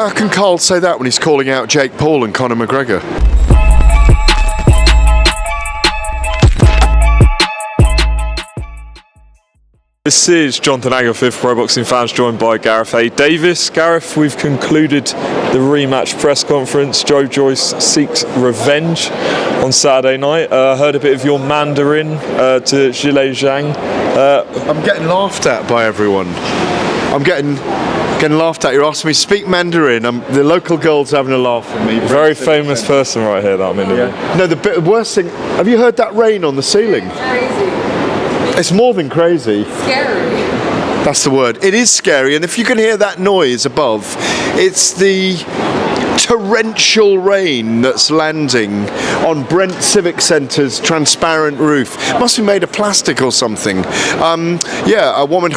how can Carl say that when he's calling out Jake Paul and Conor McGregor? This is Jonathan Agarfield for Pro Boxing Fans, joined by Gareth A Davies. Gareth, we've concluded the rematch press conference. Joyce seeks revenge on Saturday night. Heard a bit of your Mandarin to Zhilei Zhang. I'm getting laughed at by everyone. I'm getting laughed at. You're asking me to speak Mandarin. The local girl's having a laugh at me. Very famous person right here that I'm interviewing. Yeah. No, the worst thing, have you heard that rain on the ceiling? Crazy. It's more than crazy. Scary. That's the word. It is scary, and if you can hear that noise above, it's the torrential rain that's landing on Brent Civic Centre's transparent roof. Must be made of plastic or something. A woman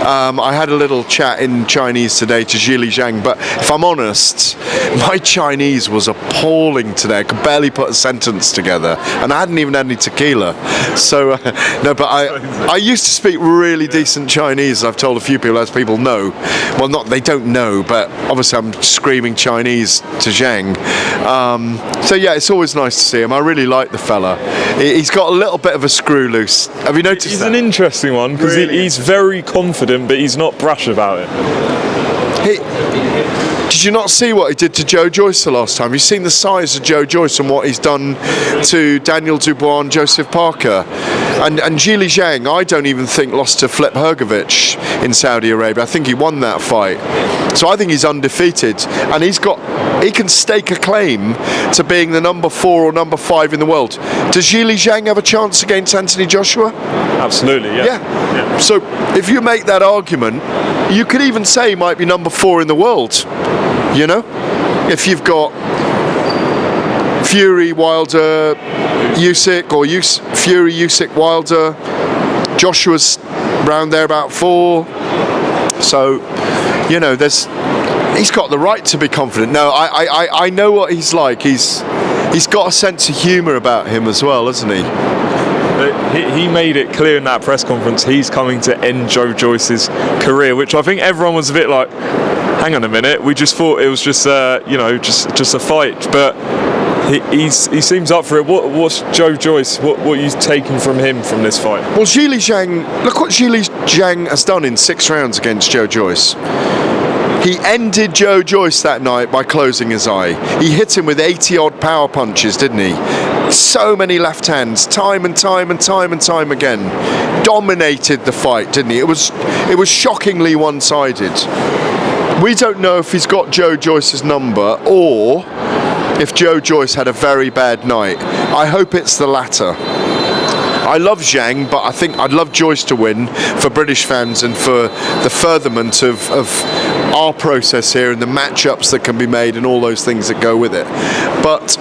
I had a little chat in Chinese today to Zhilei Zhang, but if I'm honest, my Chinese was appalling today. I could barely put a sentence together, and I hadn't even had any tequila. So, no, but I used to speak really decent Chinese. I've told a few people, as people know. Well, they don't know, but obviously I'm screaming Chinese to Zhang. So yeah, it's always nice to see him. I really like the fella. He's got a little bit of a screw loose. Have you noticed He's that? an interesting one, because Really? he's very confident, but he's not brash about it. Did you not see what he did to Joe Joyce the last time? You've seen the size of Joe Joyce and what he's done to Daniel Dubois and Joseph Parker. And Zhilei Zhang, I don't even think lost to Flip Hrgovic in Saudi Arabia. I think he won that fight. So I think he's undefeated, and he can stake a claim to being the number 4 or number 5 in the world. Does Zhilei Zhang have a chance against Anthony Joshua? Absolutely, yeah. So if you make that argument, you could even say he might be number 4 in the world. You know, if you've got Fury, Wilder, Usyk, or Fury, Usyk, Wilder, Joshua's round there about 4. So, you know, he's got the right to be confident. No, I know what he's like. He's got a sense of humour about him as well, hasn't he? He made it clear in that press conference he's coming to end Joe Joyce's career, which I think everyone was a bit like, hang on a minute, we just thought it was just just a fight, but he seems up for it. What's Joe Joyce? What are you taking from him from this fight? Well, Zhilei Zhang, look what Zhilei Zhang has done in 6 rounds against Joe Joyce. He ended Joe Joyce that night by closing his eye. He hit him with 80-odd power punches, didn't he? So many left hands, time and time again. Dominated the fight, didn't he? It was shockingly one-sided. We don't know if he's got Joe Joyce's number or if Joe Joyce had a very bad night. I hope it's the latter. I love Zhang, but I think I'd love Joyce to win for British fans and for the furtherment of our process here and the matchups that can be made and all those things that go with it. But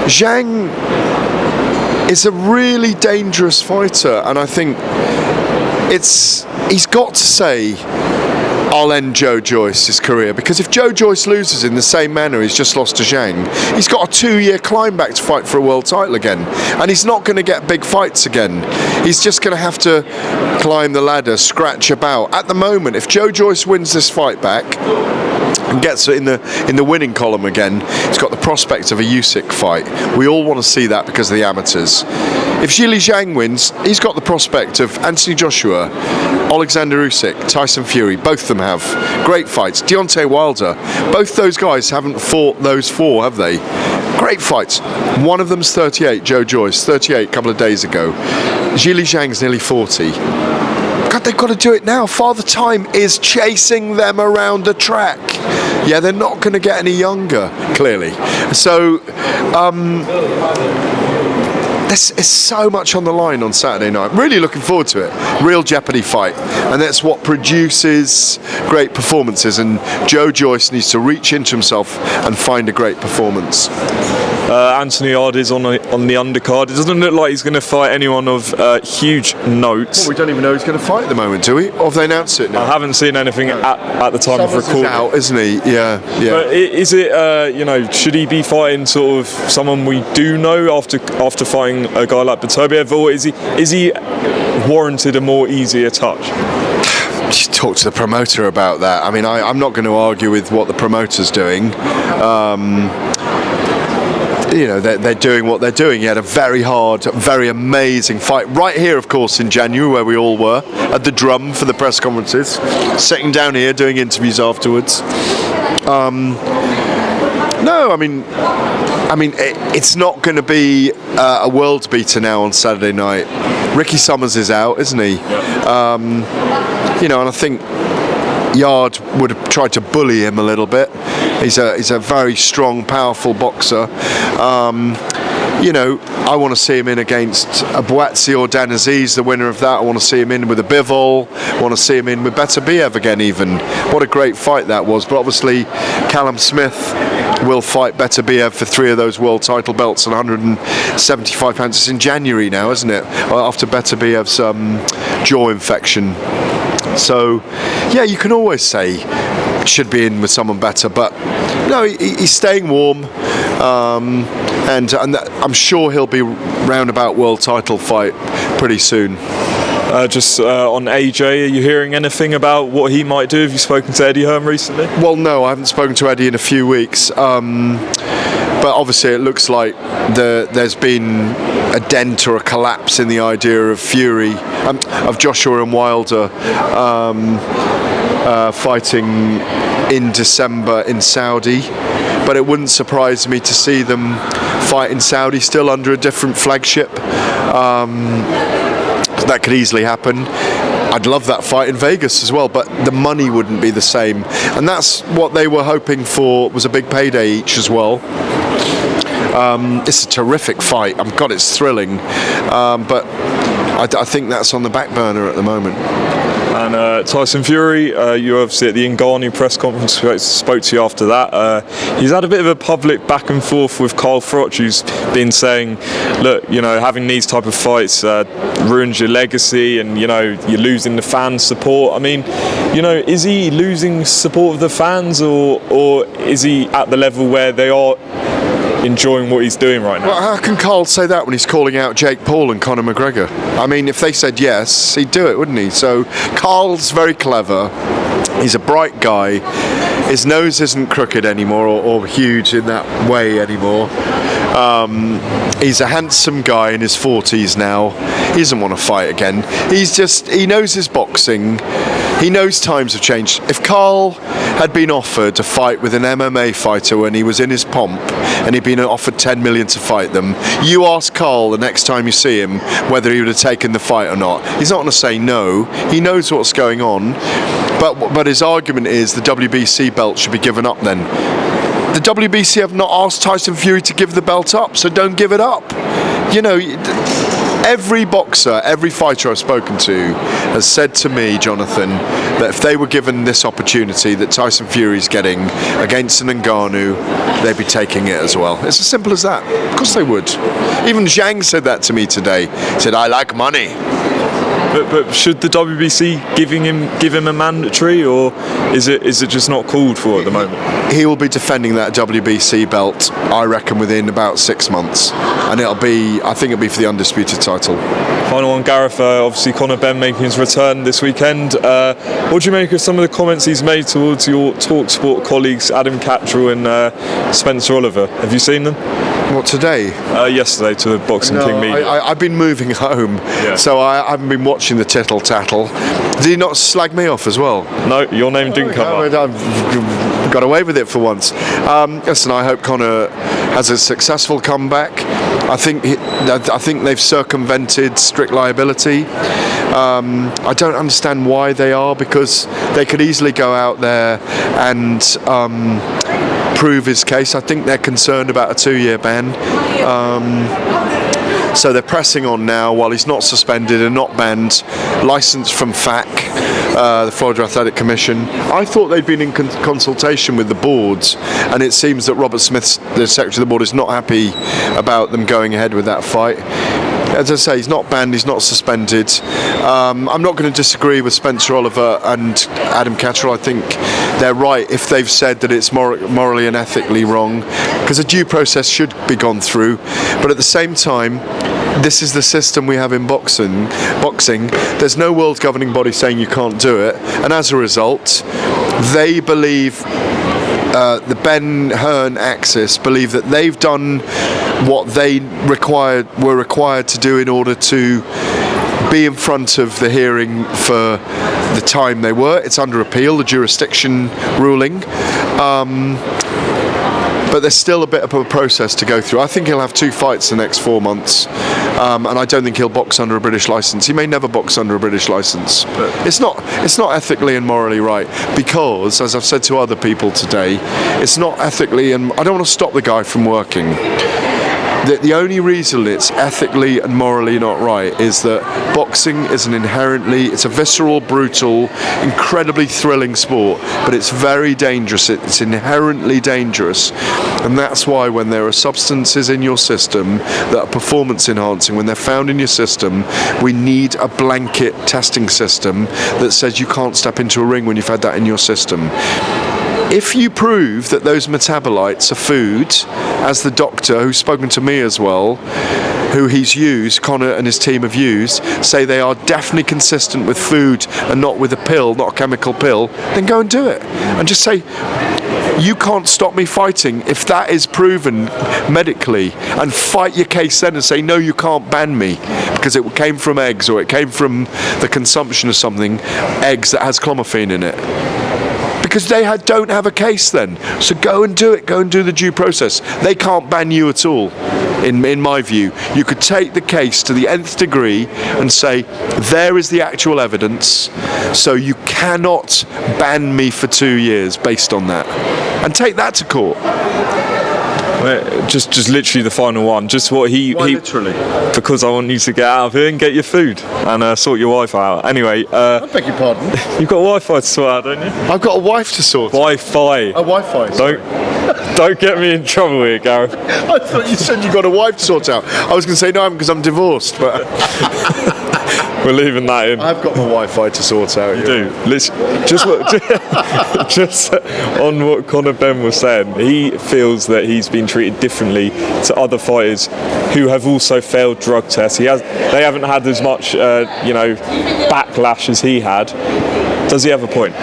Zhang is a really dangerous fighter, and I think he's got to say, I'll end Joe Joyce's career, because if Joe Joyce loses in the same manner he's just lost to Zhang, he's got a 2-year climb back to fight for a world title again, and he's not going to get big fights again. He's just going to have to climb the ladder, scratch about. At the moment, if Joe Joyce wins this fight back and gets it in the winning column again, he's got the prospect of a Usyk fight. We all want to see that because of the amateurs. If Zhilei Zhang wins, he's got the prospect of Anthony Joshua, Alexander Usyk, Tyson Fury. Both of them have great fights. Deontay Wilder. Both those guys haven't fought those 4, have they? Great fights. One of them's 38, Joe Joyce, 38 a couple of days ago. Zhilei Zhang's nearly 40. God, they've got to do it now. Father Time is chasing them around the track. Yeah, they're not going to get any younger, clearly. So, This is so much on the line on Saturday night. Really looking forward to it. Real jeopardy fight. And that's what produces great performances. And Joe Joyce needs to reach into himself and find a great performance. Anthony Ardi's on the undercard. It doesn't look like he's going to fight anyone of huge note. Well, we don't even know who's going to fight at the moment, do we? Or have they announced it now? I haven't seen anything at the time of recording. He's out, isn't he? Yeah. But is it, should he be fighting sort of someone we do know after fighting a guy like Batobiev, or is he warranted a more easier touch? talk to the promoter about that. I mean, I'm not going to argue with what the promoter's doing. They're doing what they're doing. He had a very hard, very amazing fight right here, of course, in January, where we all were at the Drum for the press conferences, sitting down here doing interviews afterwards. No, I mean, it's not going to be a world beater now on Saturday night. Ricky Summers is out, isn't he? And I think Yard would have tried to bully him a little bit. He's a very strong, powerful boxer. I want to see him in against a Boatsi or Dan Aziz, the winner of that. I want to see him in with a Bivol. I want to see him in with Beterbiev again even. What a great fight that was. But obviously, Callum Smith will fight Beterbiev for 3 of those world title belts at 175 pounds. It's in January now, isn't it? After Beterbiev's jaw infection. So, yeah, you can always say should be in with someone better, but no, he's staying warm, and I'm sure he'll be round about world title fight pretty soon. On AJ, are you hearing anything about what he might do? Have you spoken to Eddie Hearn recently? Well, no, I haven't spoken to Eddie in a few weeks. But obviously it looks like there's been a dent or a collapse in the idea of Fury, of Joshua and Wilder fighting in December in Saudi. But it wouldn't surprise me to see them fight in Saudi still under a different flagship. That could easily happen. I'd love that fight in Vegas as well, but the money wouldn't be the same. And that's what they were hoping for, was a big payday each as well. It's a terrific fight. God, it's thrilling. But I think that's on the back burner at the moment. And Tyson Fury, you obviously at the Ngannou press conference spoke to you after that. He's had a bit of a public back and forth with Carl Froch, who's been saying, look, having these type of fights ruins your legacy, and you're losing the fan support. I mean, is he losing support of the fans, or is he at the level where they are enjoying what he's doing right now? Well, how can Carl say that when he's calling out Jake Paul and Conor McGregor? I mean, if they said yes, he'd do it, wouldn't he? So Carl's very clever. He's a bright guy. His nose isn't crooked anymore, or huge in that way anymore. He's a handsome guy in his 40s now. He doesn't want to fight again. He knows his boxing. He knows times have changed. If Carl had been offered a fight with an MMA fighter when he was in his pomp, and he'd been offered 10 million to fight them, you ask Carl the next time you see him whether he would have taken the fight or not. He's not going to say no. He knows what's going on. But his argument is the WBC belt should be given up then. The WBC have not asked Tyson Fury to give the belt up, so don't give it up. Every boxer, every fighter I've spoken to has said to me, Jonathan, that if they were given this opportunity that Tyson Fury's getting against an Ngannou, they'd be taking it as well. It's as simple as that. Of course they would. Even Zhang said that to me today. He said, I like money. But should the WBC give him a mandatory, or is it just not called for at the moment? He will be defending that WBC belt, I reckon, within about 6 months, and I think it'll be for the undisputed title. Final one, Gareth. Obviously, Conor Benn making his return this weekend. What do you make of some of the comments he's made towards your TalkSport colleagues Adam Cattrall and Spencer Oliver? Have you seen them? What, today? Yesterday to the Boxing King meeting. I've been moving home, so I haven't been watching the tittle tattle. Did he not slag me off as well? No, your name didn't come up. I've got away with it for once. Listen, I hope Conor has a successful comeback. I think they've circumvented strict liability. I don't understand why they are, because they could easily go out there and prove his case. I think they're concerned about a 2-year ban. So they're pressing on now while he's not suspended and not banned, licensed from FAC, the Florida Athletic Commission. I thought they'd been in consultation with the boards, and it seems that Robert Smith, the Secretary of the Board, is not happy about them going ahead with that fight. As I say, he's not banned, he's not suspended. I'm not going to disagree with Spencer Oliver and Adam Cattrall. I think they're right if they've said that it's morally and ethically wrong, because a due process should be gone through. But at the same time, this is the system we have in boxing. There's no world governing body saying you can't do it, and as a result, they believe, the Ben Hearn axis believe that they've done what they were required to do in order to be in front of the hearing for the time they were. It's under appeal, the jurisdiction ruling. But there's still a bit of a process to go through. I think he'll have 2 fights the next 4 months, and I don't think he'll box under a British licence. He may never box under a British licence. But it's not ethically and morally right, because, as I've said to other people today, it's not ethically, and I don't want to stop the guy from working. The only reason it's ethically and morally not right is that boxing is it's a visceral, brutal, incredibly thrilling sport, but it's very dangerous. It's inherently dangerous, and that's why when there are substances in your system that are performance enhancing, when they're found in your system, we need a blanket testing system that says you can't step into a ring when you've had that in your system. If you prove that those metabolites are food, as the doctor who's spoken to me as well, who he's used, Conor and his team have used, say they are definitely consistent with food and not with a pill, not a chemical pill, then go and do it. And just say, you can't stop me fighting if that is proven medically, and fight your case then and say, no, you can't ban me because it came from eggs, or it came from the consumption of something, eggs that has clomiphene in it. Because they don't have a case then. So go and do it. Go and do the due process. They can't ban you at all, in my view. You could take the case to the nth degree and say, there is the actual evidence, so you cannot ban me for 2 years based on that. And take that to court. Just literally the final one. Just what he literally? Because I want you to get out of here and get your food and sort your Wi-Fi out. Anyway, I beg your pardon. You've got Wi-Fi to sort out, don't you? I've got a wife to sort. Wi-Fi. Wi-Fi. Don't get me in trouble here, Gareth. I thought you said you got a wife to sort out. I was going to say no, because I'm divorced, but we're leaving that in. I've got my Wi-Fi to sort out. You do. Listen, just on what Conor Benn was saying, he feels that he's been treated differently to other fighters who have also failed drug tests. They haven't had as much, backlash as he had. Does he have a point?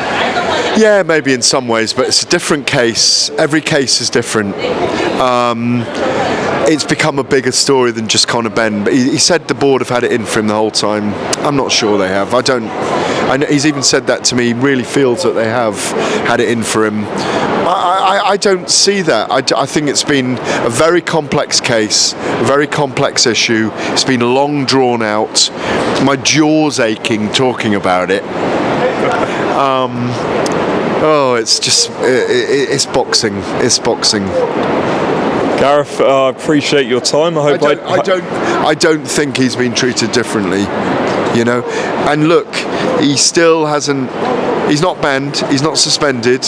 Yeah, maybe in some ways, but it's a different case. Every case is different. It's become a bigger story than just Conor Benn. But he said the board have had it in for him the whole time. I'm not sure they have. I know he's even said that to me. He really feels that they have had it in for him. I don't see that. I think it's been a very complex case, a very complex issue. It's been long drawn out. My jaw's aching talking about it. It's boxing. It's boxing. Gareth, I appreciate your time. I don't think he's been treated differently, And look, he still hasn't. He's not banned. He's not suspended.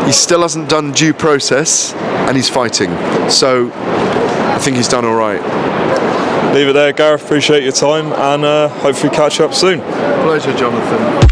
He still hasn't done due process, and he's fighting. So I think he's done all right. Leave it there, Gareth. Appreciate your time, and hopefully catch up soon. Pleasure, Jonathan.